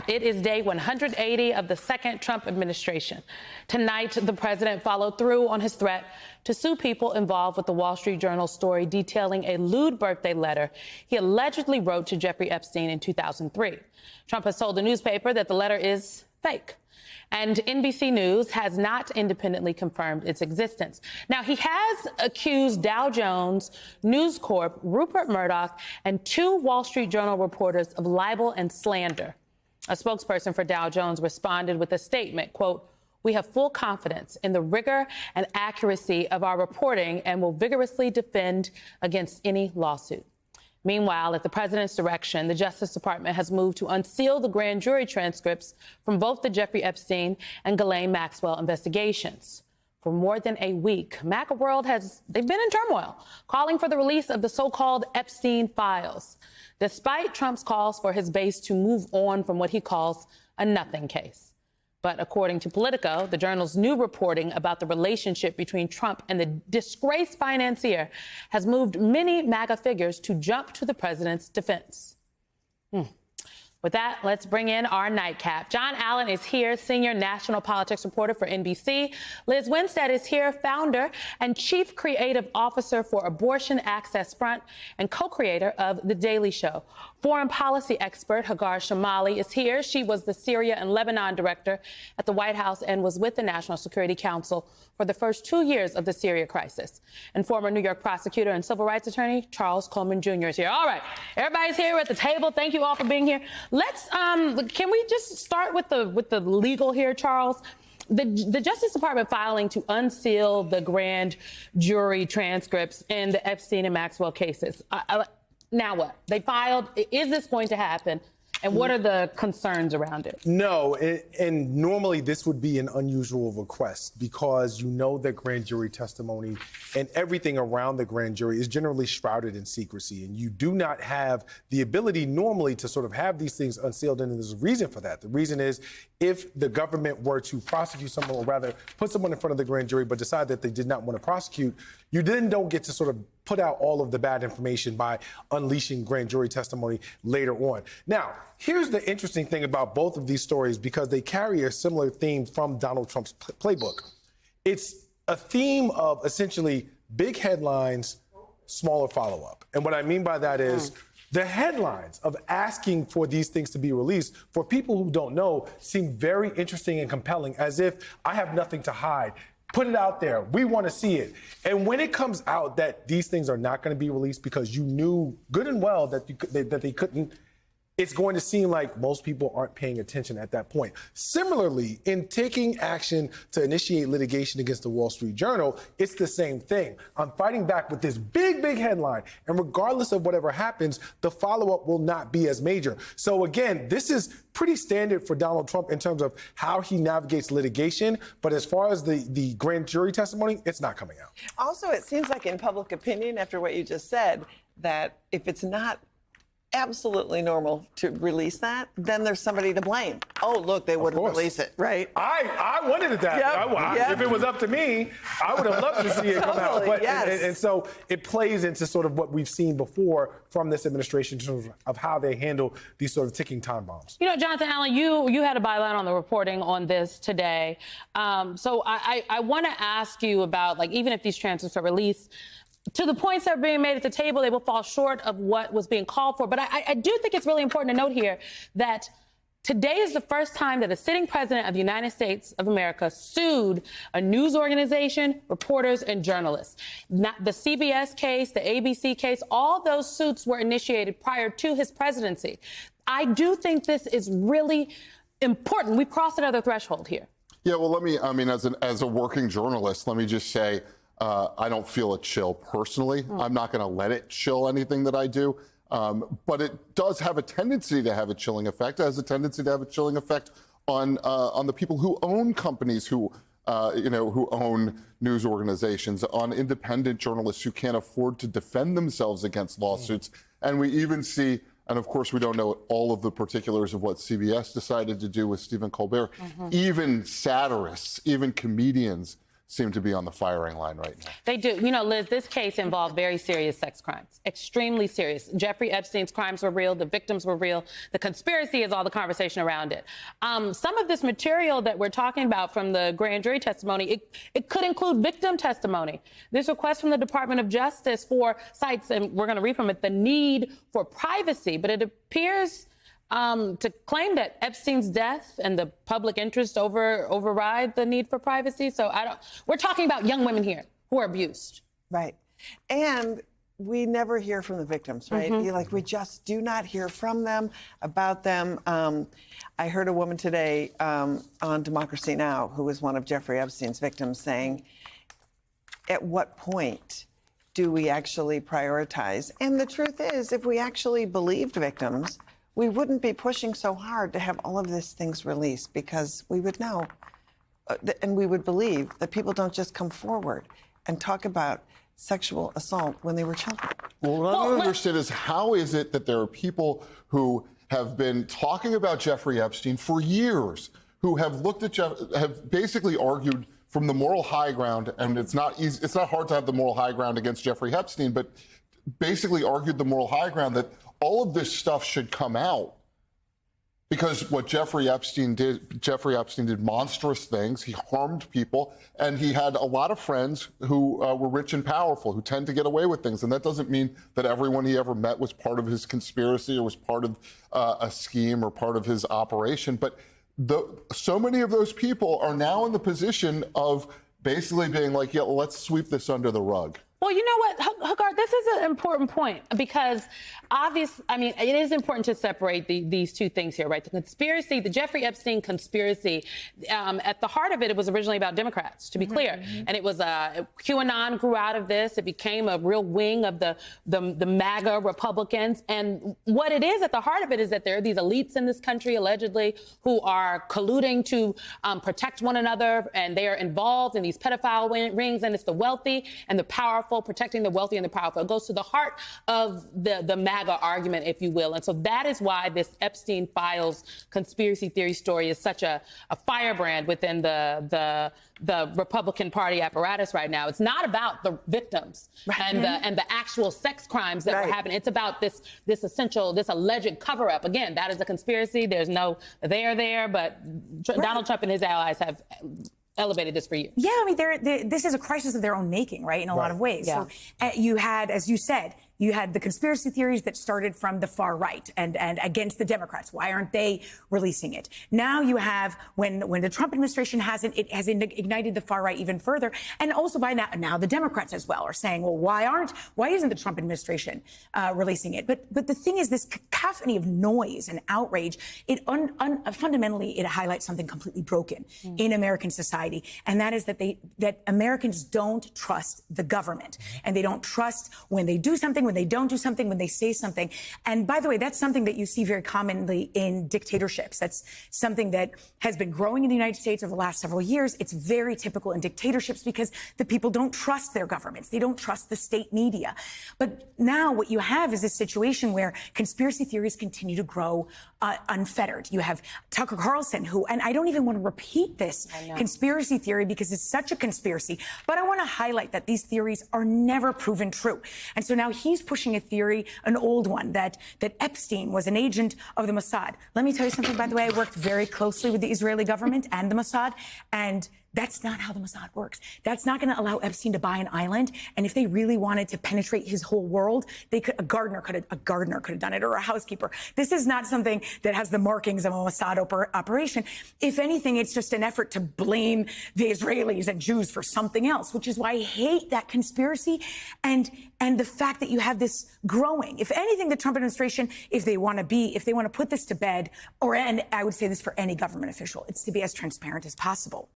It is day 180 of the second Trump administration. Tonight, the president followed through on his threat to sue people involved with the Wall Street Journal story detailing a lewd birthday letter he allegedly wrote to Jeffrey Epstein in 2003. Trump has told the newspaper that the letter is fake. And NBC News has not independently confirmed its existence. Now, he has accused Dow Jones, News Corp, Rupert Murdoch, and 2 Wall Street Journal reporters of libel and slander. A spokesperson for Dow Jones responded with a statement, quote, "We have full confidence in the rigor and accuracy of our reporting and will vigorously defend against any lawsuit." Meanwhile, at the president's direction, the Justice Department has moved to unseal the grand jury transcripts from both the Jeffrey Epstein and Ghislaine Maxwell investigations. For more than a week, MAGA world they've been in turmoil, calling for the release of the so-called Epstein files, despite Trump's calls for his base to move on from what he calls a nothing case. But according to Politico, the Journal's new reporting about the relationship between Trump and the disgraced financier has moved many MAGA figures to jump to the president's defense. With that, let's bring in our nightcap. John Allen is here, senior national politics reporter for NBC. Liz Winstead is here, founder and chief creative officer for Abortion Access Front and co-creator of The Daily Show. Foreign policy expert Hagar Shamali is here. She was the Syria and Lebanon director at the White House and was with the National Security Council for the first 2 years of the Syria crisis. And former New York prosecutor and civil rights attorney Charles Coleman Jr. is here. All right, everybody's here at the table. Thank you all for being here. Let's can we just start with the legal here, Charles? The Justice Department filing to unseal the grand jury transcripts in the Epstein and Maxwell cases. Now what? They filed. Is this going to happen? And what are the concerns around it? No, and normally this would be an unusual request because you know that grand jury testimony and everything around the grand jury is generally shrouded in secrecy. And you do not have the ability normally to sort of have these things unsealed. And there's a reason for that. The reason is if the government were to prosecute someone, or rather put someone in front of the grand jury, but decide that they did not want to prosecute, you then don't get to sort of put out all of the bad information by unleashing grand jury testimony later on. Now, here's the interesting thing about both of these stories, because they carry a similar theme from Donald Trump's playbook. It's a theme of essentially big headlines, smaller follow-up. And what I mean by that is the headlines of asking for these things to be released, for people who don't know, seem very interesting and compelling, as if I have nothing to hide. Put it out there. We want to see it. And when it comes out that these things are not going to be released because you knew good and well that they couldn't, it's going to seem like most people aren't paying attention at that point. Similarly, in taking action to initiate litigation against the Wall Street Journal, it's the same thing. I'm fighting back with this big, big headline. And regardless of whatever happens, the follow-up will not be as major. So again, this is pretty standard for Donald Trump in terms of how he navigates litigation. But as far as the grand jury testimony, it's not coming out. Also, it seems like in public opinion, after what you just said, that if it's not absolutely normal to release that, then there's somebody to blame. Oh, look, they wouldn't release it, right? I wanted it that. Yep. If it was up to me, I would have loved to see it come out. But, yes. and so it plays into sort of what we've seen before from this administration in terms of how they handle these sort of ticking time bombs. You know, Jonathan Allen, you had a byline on the reporting on this today. So I want to ask you about, like, even if these transcripts are released, to the points that are being made at the table, they will fall short of what was being called for. But I do think it's really important to note here that today is the first time that a sitting president of the United States of America sued a news organization, reporters, and journalists. Not the CBS case, the ABC case, all those suits were initiated prior to his presidency. I do think this is really important. We've crossed another threshold here. Yeah, well, as a working journalist, let me just say, I don't feel a chill personally. I'm not going to let it chill anything that I do. But it does have a tendency to have a chilling effect. It has a tendency to have a chilling effect on the people who own companies, who own news organizations, on independent journalists who can't afford to defend themselves against lawsuits. And we even see, and of course we don't know all of the particulars of what CBS decided to do with Stephen Colbert, even satirists, even comedians seem to be on the firing line right now. They do. You know, Liz, this case involved very serious sex crimes, extremely serious. Jeffrey Epstein's crimes were real. The victims were real. The conspiracy is all the conversation around it. Some of this material that we're talking about from the grand jury testimony, it could include victim testimony. This request from the Department of Justice cites, and we're going to read from it, the need for privacy. But it appears to claim that Epstein's death and the public interest override the need for privacy. So we're talking about young women here who are abused. Right. And we never hear from the victims, right? We just do not hear from them, about them. I heard a woman today on Democracy Now! Who was one of Jeffrey Epstein's victims saying, at what point do we actually prioritize? And the truth is, if we actually believed victims, we wouldn't be pushing so hard to have all of these things released, because we would know and we would believe that people don't just come forward and talk about sexual assault when they were children. Well, what I don't understand is, how is it that there are people who have been talking about Jeffrey Epstein for years, who have looked at have basically argued from the moral high ground, and it's not easy, it's not hard to have the moral high ground against Jeffrey Epstein, but basically argued the moral high ground that all of this stuff should come out because what Jeffrey Epstein did monstrous things. He harmed people, and he had a lot of friends who were rich and powerful, who tend to get away with things. And that doesn't mean that everyone he ever met was part of his conspiracy or was part of a scheme or part of his operation. But so many of those people are now in the position of basically being like, yeah, let's sweep this under the rug. Well, you know what, Hagar, this is an important point, because it is important to separate these two things here, right? The conspiracy, the Jeffrey Epstein conspiracy, at the heart of it, it was originally about Democrats, to be clear. And it was, QAnon grew out of this. It became a real wing of the MAGA Republicans. And what it is at the heart of it is that there are these elites in this country, allegedly, who are colluding to protect one another, and they are involved in these pedophile rings, and it's the wealthy and the powerful protecting the wealthy and the powerful. It goes to the heart of the MAGA argument, if you will. And so that is why this Epstein Files conspiracy theory story is such a firebrand within the Republican Party apparatus right now. It's not about the victims and the actual sex crimes that were happening. It's about this alleged cover-up. Again, that is a conspiracy. There's no there, but Donald Trump and his allies have elevated this for you. Yeah, I mean, this is a crisis of their own making, right, in a lot of ways. Yeah. So you had, as you said, you had the conspiracy theories that started from the far right and against the Democrats. Why aren't they releasing it? Now you have, when the Trump administration hasn't, it has ignited the far right even further. And also by now the Democrats as well are saying, well, why isn't the Trump administration releasing it? But the thing is, this cacophony of noise and outrage, fundamentally, it highlights something completely broken in American society. And that is that Americans don't trust the government. And they don't trust when they do something, when they don't do something, when they say something. And by the way, that's something that you see very commonly in dictatorships. That's something that has been growing in the United States over the last several years. It's very typical in dictatorships because the people don't trust their governments. They don't trust the state media. But now what you have is this situation where conspiracy theories continue to grow unfettered. You have Tucker Carlson, who, and I don't even want to repeat this conspiracy theory because it's such a conspiracy, but I want to highlight that these theories are never proven true. And so now he's pushing a theory, an old one, that Epstein was an agent of the Mossad. Let me tell you something, by the way. I worked very closely with the Israeli government and the Mossad, and that's not how the Mossad works. That's not going to allow Epstein to buy an island. And if they really wanted to penetrate his whole world, a gardener could have done it, or a housekeeper. This is not something that has the markings of a Mossad operation. If anything, it's just an effort to blame the Israelis and Jews for something else, which is why I hate that conspiracy and the fact that you have this growing. If anything, the Trump administration, if they want to put this to bed, and I would say this for any government official, it's to be as transparent as possible.